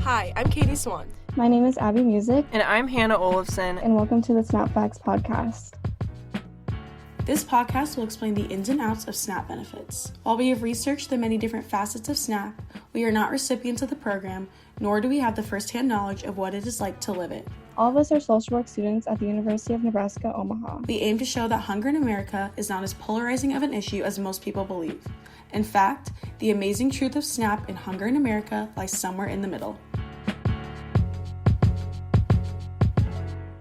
Hi, I'm Katie Swan. My name is Abby Music. And I'm Hannah Olafson. And welcome to the SNAPFacts podcast. This podcast will explain the ins and outs of SNAP benefits. While we have researched the many different facets of SNAP, we are not recipients of the program, nor do we have the first-hand knowledge of what it is like to live it. All of us are social work students at the University of Nebraska, Omaha. We aim to show that hunger in America is not as polarizing of an issue as most people believe. In fact, the amazing truth of SNAP and hunger in America lies somewhere in the middle.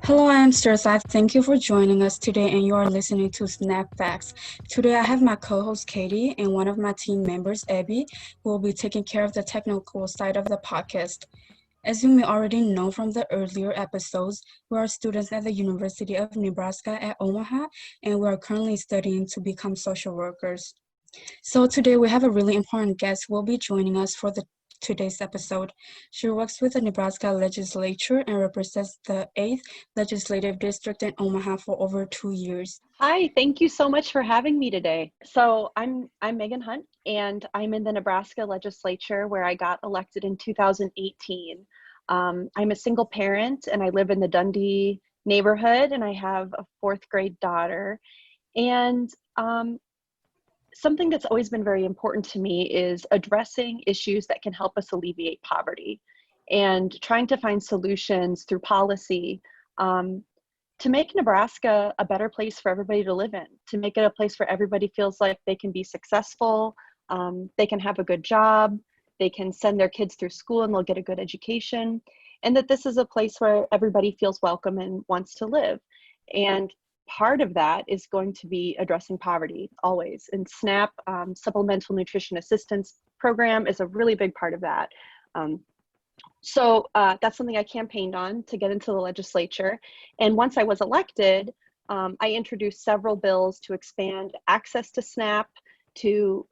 Hello, I am Stursa. Thank you for joining us today, and you are listening to SNAPFacts. Today I have my co-host Katie and one of my team members, Abby, who will be taking care of the technical side of the podcast. As you may already know from the earlier episodes, we are students at the University of Nebraska at Omaha, and we are currently studying to become social workers. So today we have a really important guest who will be joining us for today's episode. She works with the Nebraska legislature and represents the 8th Legislative District in Omaha for over 2 years. Hi, thank you so much for having me today. So I'm Megan Hunt, and I'm in the Nebraska legislature where I got elected in 2018. I'm a single parent and I live in the Dundee neighborhood, and I have a 4th grade daughter. And something that's always been very important to me is addressing issues that can help us alleviate poverty and trying to find solutions through policy to make Nebraska a better place for everybody to live in, to make it a place where everybody feels like they can be successful, they can have a good job, they can send their kids through school and they'll get a good education, and that this is a place where everybody feels welcome and wants to live. And part of that is going to be addressing poverty always. And SNAP, Supplemental Nutrition Assistance Program, is a really big part of that. So that's something I campaigned on to get into the legislature. And once I was elected, I introduced several bills to expand access to SNAP, to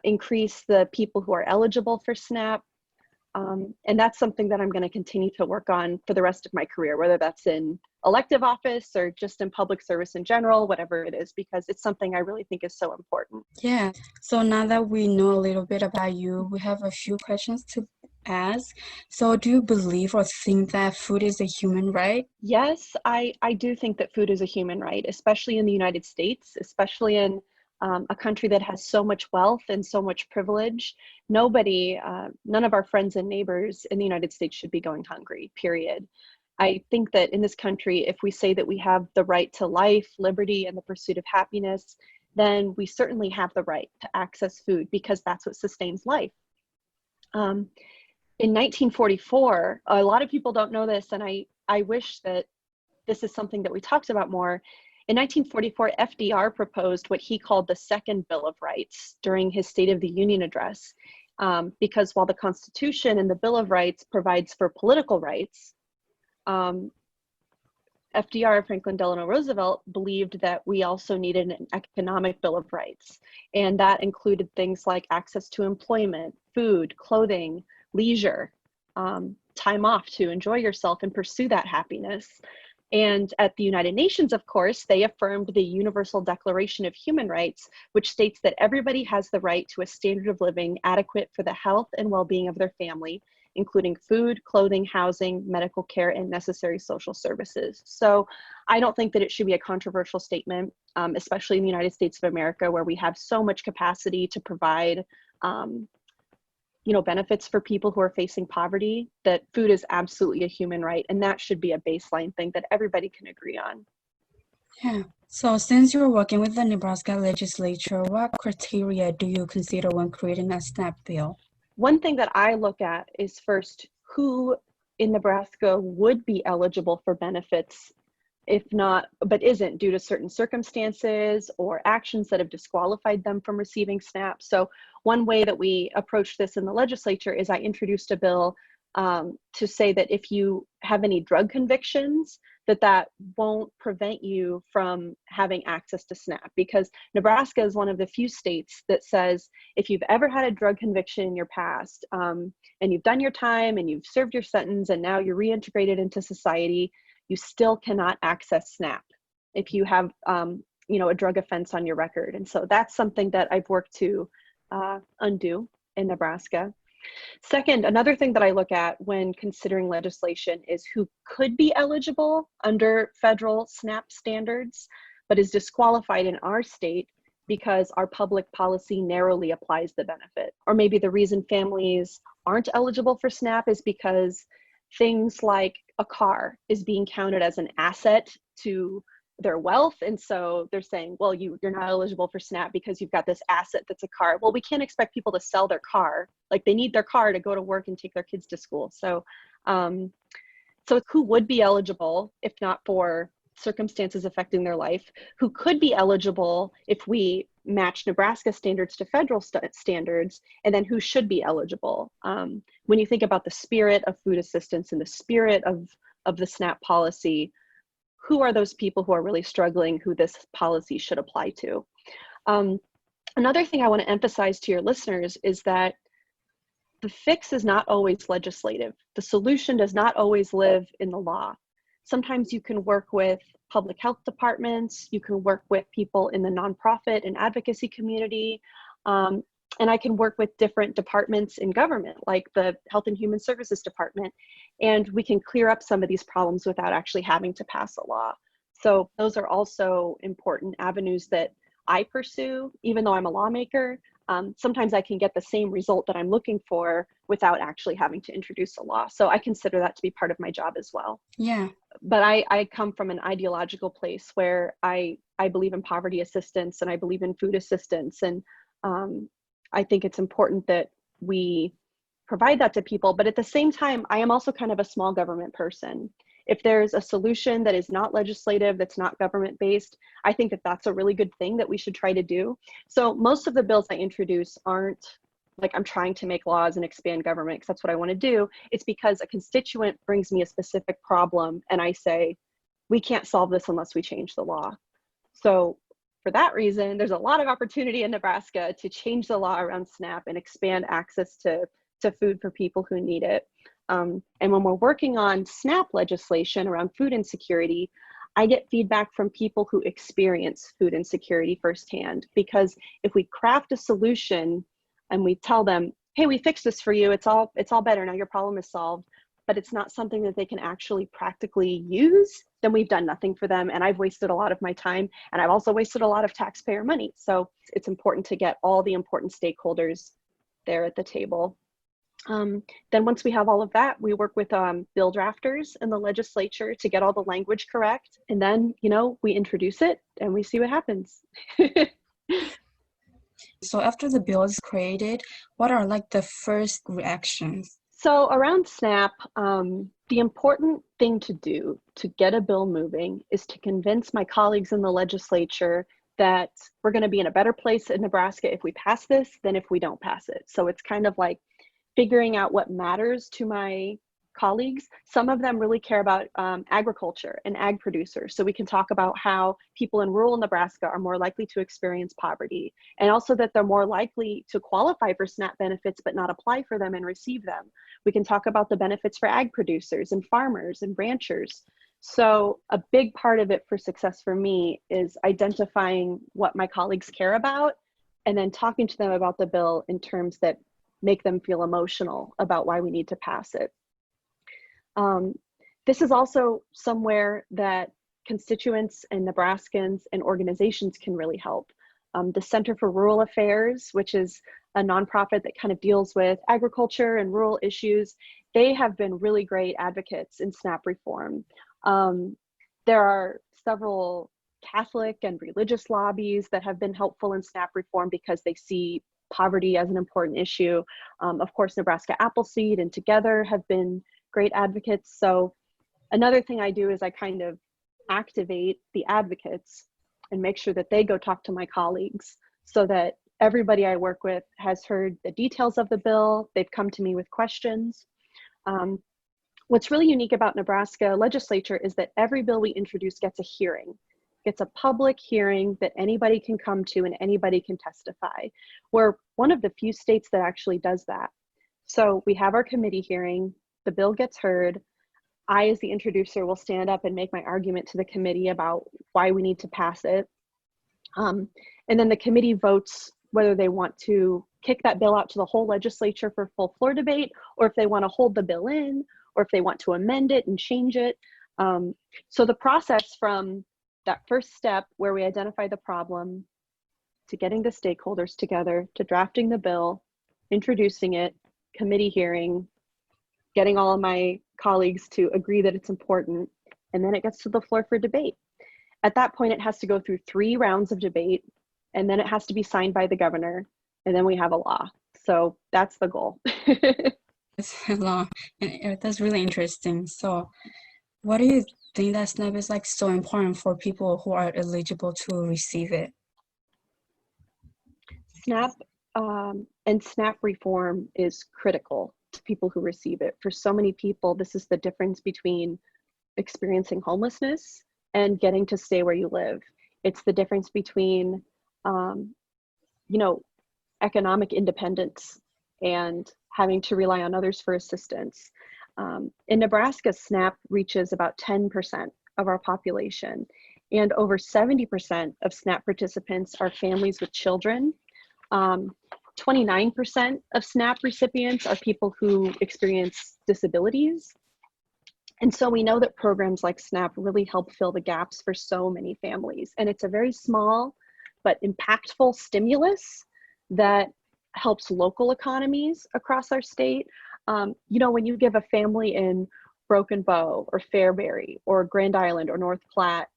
increase the people who are eligible for SNAP. And that's something that I'm going to continue to work on for the rest of my career, whether that's in elective office or just in public service in general, whatever it is, because it's something I really think is so important. Yeah, so now that we know a little bit about you, we have a few questions to ask. So do you believe or think that food is a human right? Yes, I do think that food is a human right, especially in the United States, especially in a country that has so much wealth and so much privilege. None of our friends and neighbors in the United States should be going hungry, period. I think that in this country, if we say that we have the right to life, liberty, and the pursuit of happiness, then we certainly have the right to access food, because that's what sustains life. In 1944, a lot of people don't know this, and I wish that this is something that we talked about more. In 1944, FDR proposed what he called the Second Bill of Rights during his State of the Union address, because while the Constitution and the Bill of Rights provides for political rights, FDR, Franklin Delano Roosevelt, believed that we also needed an economic Bill of Rights, and that included things like access to employment, food, clothing, leisure, time off to enjoy yourself and pursue that happiness. And at the United Nations, of course, they affirmed the Universal Declaration of Human Rights, which states that everybody has the right to a standard of living adequate for the health and well-being of their family, including food, clothing, housing, medical care, and necessary social services. So I don't think that it should be a controversial statement, especially in the United States of America, where we have so much capacity to provide benefits for people who are facing poverty, that food is absolutely a human right, and that should be a baseline thing that everybody can agree on. Yeah. So since you're working with the Nebraska legislature, what criteria do you consider when creating a SNAP bill? One thing that I look at is first, who in Nebraska would be eligible for benefits, if not, but isn't, due to certain circumstances or actions that have disqualified them from receiving SNAP. So one way that we approach this in the legislature is I introduced a bill to say that if you have any drug convictions, that won't prevent you from having access to SNAP, because Nebraska is one of the few states that says if you've ever had a drug conviction in your past, and you've done your time and you've served your sentence and now you're reintegrated into society, you still cannot access SNAP if you have a drug offense on your record. And so that's something that I've worked to undo in Nebraska. Second, another thing that I look at when considering legislation is who could be eligible under federal SNAP standards, but is disqualified in our state because our public policy narrowly applies the benefit. Or maybe the reason families aren't eligible for SNAP is because things like a car is being counted as an asset to their wealth. And so they're saying, well, you're not eligible for SNAP because you've got this asset that's a car. Well, we can't expect people to sell their car. Like, they need their car to go to work and take their kids to school. So, so who would be eligible if not for circumstances affecting their life? Who could be eligible if we match Nebraska standards to federal standards? And then who should be eligible? When you think about the spirit of food assistance and the spirit of the SNAP policy, who are those people who are really struggling, who this policy should apply to? Another thing I want to emphasize to your listeners is that the fix is not always legislative. The solution does not always live in the law. Sometimes you can work with public health departments, you can work with people in the nonprofit and advocacy community, and I can work with different departments in government, like the Health and Human Services Department, and we can clear up some of these problems without actually having to pass a law. So those are also important avenues that I pursue, even though I'm a lawmaker. Sometimes I can get the same result that I'm looking for without actually having to introduce a law. So I consider that to be part of my job as well. Yeah. But I come from an ideological place where I believe in poverty assistance and I believe in food assistance. And I think it's important that we provide that to people. But at the same time, I am also kind of a small government person. If there's a solution that is not legislative, that's not government based, I think that that's a really good thing that we should try to do. So most of the bills I introduce aren't like I'm trying to make laws and expand government because that's what I want to do. It's because a constituent brings me a specific problem and I say, we can't solve this unless we change the law. So for that reason, there's a lot of opportunity in Nebraska to change the law around SNAP and expand access to food for people who need it. And when we're working on SNAP legislation around food insecurity, I get feedback from people who experience food insecurity firsthand, because if we craft a solution and we tell them, hey, we fixed this for you, it's all better now, your problem is solved, but it's not something that they can actually practically use, then we've done nothing for them. And I've wasted a lot of my time, and I've also wasted a lot of taxpayer money. So it's important to get all the important stakeholders there at the table. Then once we have all of that, we work with bill drafters in the legislature to get all the language correct. And then, we introduce it and we see what happens. So after the bill is created, what are like the first reactions? So around SNAP, the important thing to do to get a bill moving is to convince my colleagues in the legislature that we're going to be in a better place in Nebraska if we pass this than if we don't pass it. So it's kind of like figuring out what matters to my colleagues. Some of them really care about agriculture and ag producers. So we can talk about how people in rural Nebraska are more likely to experience poverty, and also that they're more likely to qualify for SNAP benefits but not apply for them and receive them. We can talk about the benefits for ag producers and farmers and ranchers. So a big part of it for success for me is identifying what my colleagues care about and then talking to them about the bill in terms that make them feel emotional about why we need to pass it. This is also somewhere that constituents and Nebraskans and organizations can really help. The Center for Rural Affairs, which is a nonprofit that kind of deals with agriculture and rural issues, they have been really great advocates in SNAP reform. There are several Catholic and religious lobbies that have been helpful in SNAP reform because they see poverty as an important issue. Of course, Nebraska Appleseed and Together have been great advocates. So another thing I do is I kind of activate the advocates and make sure that they go talk to my colleagues so that everybody I work with has heard the details of the bill. They've come to me with questions. What's really unique about Nebraska legislature is that every bill we introduce gets a hearing. It's a public hearing that anybody can come to and anybody can testify. We're one of the few states that actually does that. So we have our committee hearing, the bill gets heard. I, as the introducer, will stand up and make my argument to the committee about why we need to pass it. And then the committee votes whether they want to kick that bill out to the whole legislature for full floor debate, or if they want to hold the bill in, or if they want to amend it and change it. So the process from that first step where we identify the problem, to getting the stakeholders together, to drafting the bill, introducing it, committee hearing, getting all of my colleagues to agree that it's important, and then it gets to the floor for debate. At that point, it has to go through 3 rounds of debate, and then it has to be signed by the governor, and then we have a law. So that's the goal. It's a law, and that's really interesting. So what do you think that SNAP is like so important for people who are eligible to receive it? SNAP and SNAP reform is critical to people who receive it. For so many people, this is the difference between experiencing homelessness and getting to stay where you live. It's the difference between, economic independence and having to rely on others for assistance. In Nebraska, SNAP reaches about 10% of our population, and over 70% of SNAP participants are families with children. 29% of SNAP recipients are people who experience disabilities. And so we know that programs like SNAP really help fill the gaps for so many families. And it's a very small but impactful stimulus that helps local economies across our state. When you give a family in Broken Bow or Fairbury or Grand Island or North Platte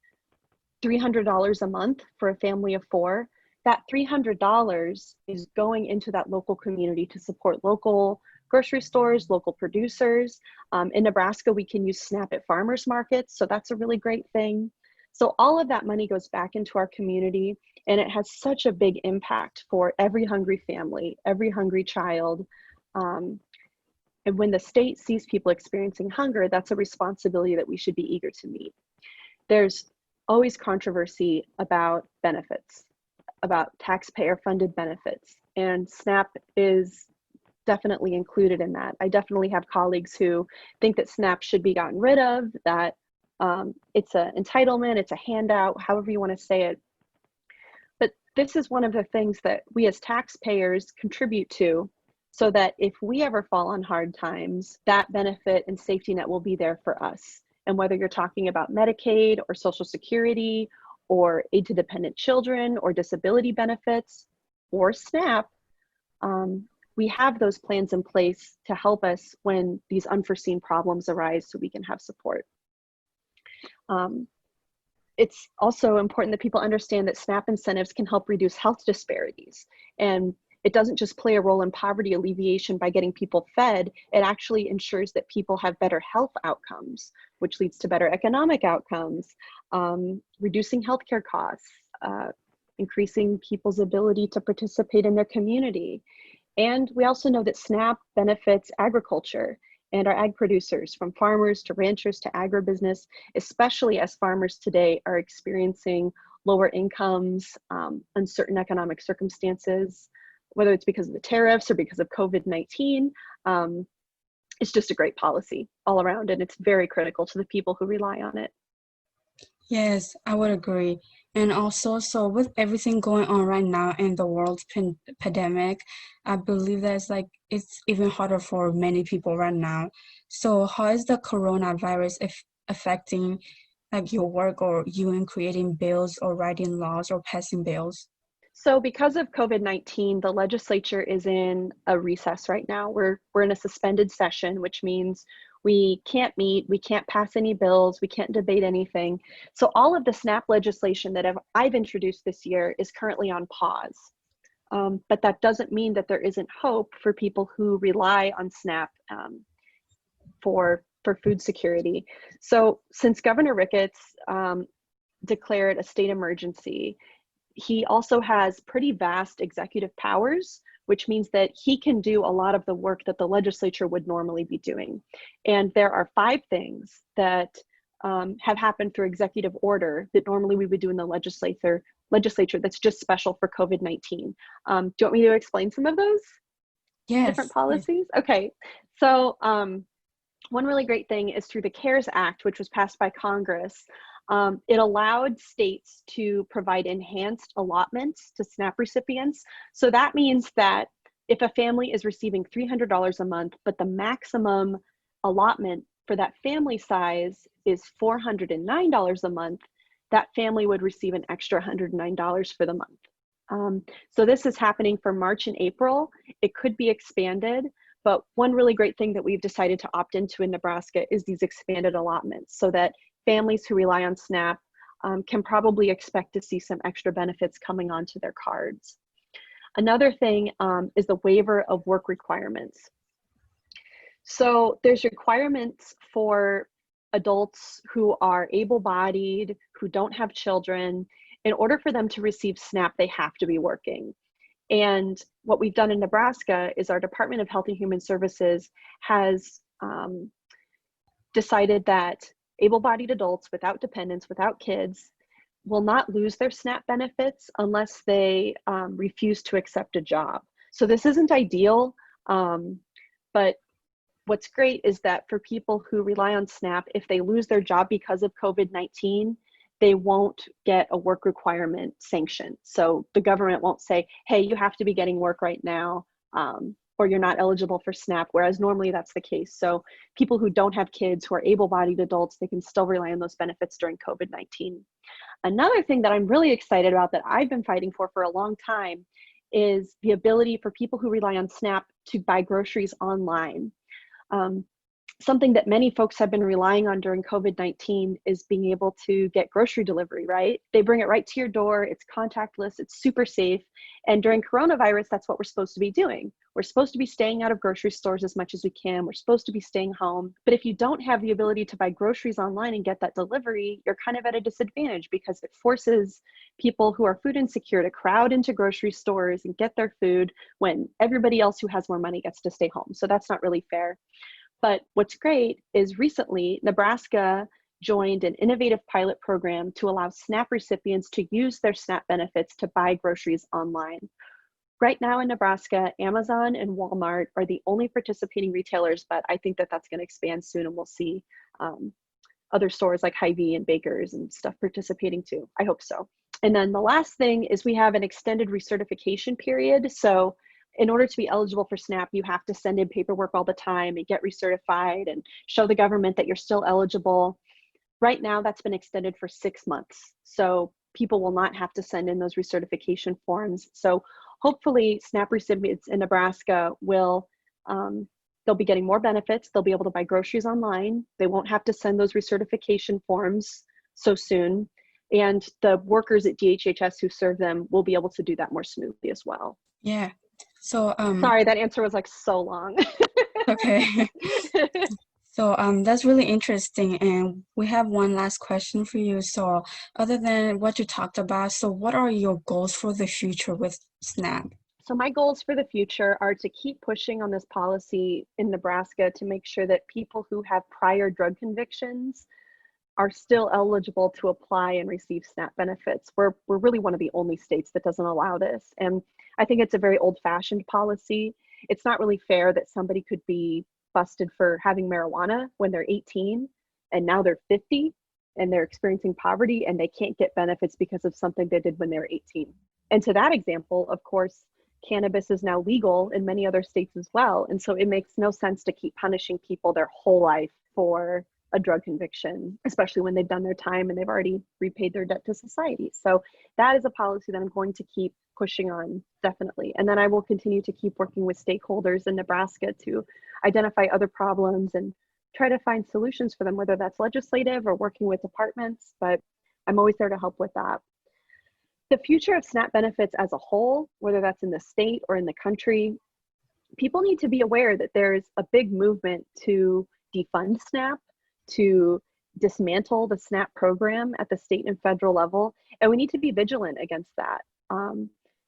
$300 a month for a family of 4, that $300 is going into that local community to support local grocery stores, local producers. In Nebraska, we can use SNAP at farmers markets, so that's a really great thing. So all of that money goes back into our community, and it has such a big impact for every hungry family, every hungry child. And when the state sees people experiencing hunger, that's a responsibility that we should be eager to meet. There's always controversy about benefits, about taxpayer-funded benefits, and SNAP is definitely included in that. I definitely have colleagues who think that SNAP should be gotten rid of, that it's an entitlement, it's a handout, however you want to say it. But this is one of the things that we as taxpayers contribute to, so that if we ever fall on hard times, that benefit and safety net will be there for us. And whether you're talking about Medicaid or Social Security or aid to dependent children or disability benefits or SNAP, we have those plans in place to help us when these unforeseen problems arise so we can have support. It's also important that people understand that SNAP incentives can help reduce health disparities. And it doesn't just play a role in poverty alleviation by getting people fed, it actually ensures that people have better health outcomes, which leads to better economic outcomes, reducing healthcare costs, increasing people's ability to participate in their community. And we also know that SNAP benefits agriculture and our ag producers, from farmers to ranchers to agribusiness, especially as farmers today are experiencing lower incomes, uncertain economic circumstances, whether it's because of the tariffs or because of COVID-19. It's just a great policy all around, and it's very critical to the people who rely on it. Yes, I would agree. And also, so with everything going on right now in the world's pandemic, I believe that it's even harder for many people right now. So how is the coronavirus affecting your work or you in creating bills or writing laws or passing bills? So because of COVID-19, the legislature is in a recess right now. We're in a suspended session, which means we can't meet, we can't pass any bills, we can't debate anything. So all of the SNAP legislation that I've introduced this year is currently on pause. But that doesn't mean that there isn't hope for people who rely on SNAP for food security. So since Governor Ricketts declared a state emergency, he also has pretty vast executive powers, which means that he can do a lot of the work that the legislature would normally be doing. And there are 5 things that have happened through executive order that normally we would do in the legislature that's just special for COVID-19. Do you want me to explain some of those? Yes. Different policies? Yes. Okay. So one really great thing is through the CARES Act, which was passed by Congress, It allowed states to provide enhanced allotments to SNAP recipients. So that means that if a family is receiving $300 a month, but the maximum allotment for that family size is $409 a month, that family would receive an extra $109 for the month. So this is happening for March and April. It could be expanded, but one really great thing that we've decided to opt into in Nebraska is these expanded allotments, so that families who rely on SNAP can probably expect to see some extra benefits coming onto their cards. Another thing is the waiver of work requirements. So there's requirements for adults who are able-bodied, who don't have children. In order for them to receive SNAP, they have to be working. And what we've done in Nebraska is our Department of Health and Human Services has decided that able-bodied adults without dependents, without kids, will not lose their SNAP benefits unless they refuse to accept a job. So this isn't ideal, but what's great is that for people who rely on SNAP, if they lose their job because of COVID-19, they won't get a work requirement sanction. So the government won't say, hey, you have to be getting work right now, or you're not eligible for SNAP, whereas normally that's the case. So people who don't have kids, who are able-bodied adults, they can still rely on those benefits during COVID-19. Another thing that I'm really excited about that I've been fighting for a long time is the ability for people who rely on SNAP to buy groceries online. Something that many folks have been relying on during COVID-19 is being able to get grocery delivery, right? They bring it right to your door, it's contactless, it's super safe. And during coronavirus, that's what we're supposed to be doing. We're supposed to be staying out of grocery stores as much as we can. We're supposed to be staying home. But if you don't have the ability to buy groceries online and get that delivery, you're kind of at a disadvantage because it forces people who are food insecure to crowd into grocery stores and get their food when everybody else who has more money gets to stay home. So that's not really fair. But what's great is recently Nebraska joined an innovative pilot program to allow SNAP recipients to use their SNAP benefits to buy groceries online. Right now in Nebraska, Amazon and Walmart are the only participating retailers, but I think that that's going to expand soon, and we'll see other stores like Hy-Vee and Bakers and stuff participating too. I hope so. And then the last thing is we have an extended recertification period. So in order to be eligible for SNAP, you have to send in paperwork all the time and get recertified and show the government that you're still eligible. Right now, that's been extended for 6 months. So people will not have to send in those recertification forms. So hopefully SNAP recipients in Nebraska will, they'll be getting more benefits. They'll be able to buy groceries online. They won't have to send those recertification forms so soon. And the workers at DHHS who serve them will be able to do that more smoothly as well. Yeah. So sorry, that answer was like so long. Okay. So that's really interesting, and we have one last question for you. So other than what you talked about, so what are your goals for the future with SNAP? So my goals for the future are to keep pushing on this policy in Nebraska to make sure that people who have prior drug convictions are still eligible to apply and receive SNAP benefits. We're really one of the only states that doesn't allow this. And I think it's a very old-fashioned policy. It's not really fair that somebody could be busted for having marijuana when they're 18 and now they're 50 and they're experiencing poverty and they can't get benefits because of something they did when they were 18. And to that example, of course, cannabis is now legal in many other states as well. And so it makes no sense to keep punishing people their whole life for a drug conviction, especially when they've done their time and they've already repaid their debt to society. So that is a policy that I'm going to keep pushing on, definitely. And then I will continue to keep working with stakeholders in Nebraska to identify other problems and try to find solutions for them, whether that's legislative or working with departments, but I'm always there to help with that. The future of SNAP benefits as a whole, whether that's in the state or in the country, people need to be aware that there's a big movement to defund SNAP, to dismantle the SNAP program at the state and federal level, and we need to be vigilant against that.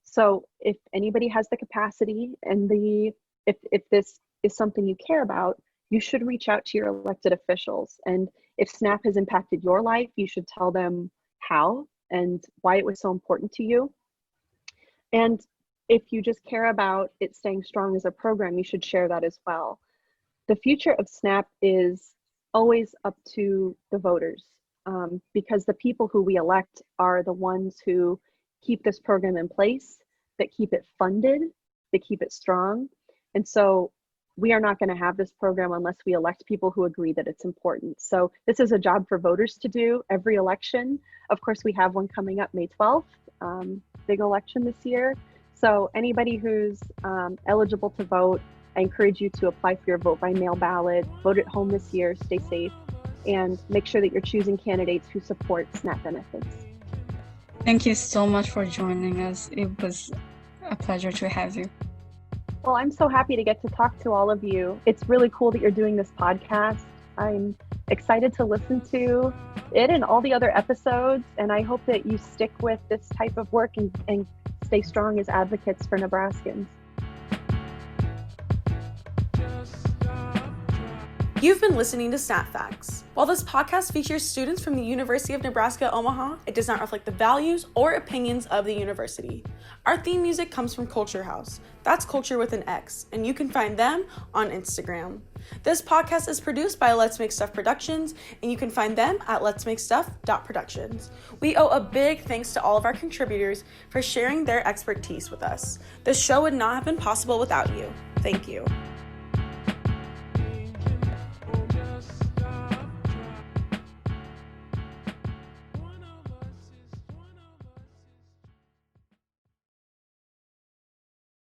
So if anybody has the capacity and if this is something you care about, you should reach out to your elected officials. And if SNAP has impacted your life, you should tell them how and why it was so important to you. And if you just care about it staying strong as a program, you should share that as well. The future of SNAP is always up to the voters. because the people who we elect are the ones who keep this program in place, that keep it funded, that keep it strong. And so we are not going to have this program unless we elect people who agree that it's important. So this is a job for voters to do every election. Of course, we have one coming up May 12th, big election this year. So anybody who's eligible to vote, I encourage you to apply for your vote by mail ballot, vote at home this year, stay safe, and make sure that you're choosing candidates who support SNAP benefits. Thank you so much for joining us. It was a pleasure to have you. Well, I'm so happy to get to talk to all of you. It's really cool that you're doing this podcast. I'm excited to listen to it and all the other episodes, and I hope that you stick with this type of work and stay strong as advocates for Nebraskans. You've been listening to SNAPFacts. While this podcast features students from the University of Nebraska, Omaha, it does not reflect the values or opinions of the university. Our theme music comes from Culture House. That's culture with an X, and you can find them on Instagram. This podcast is produced by Let's Make Stuff Productions, and you can find them at letsmakestuff.productions. We owe a big thanks to all of our contributors for sharing their expertise with us. This show would not have been possible without you. Thank you.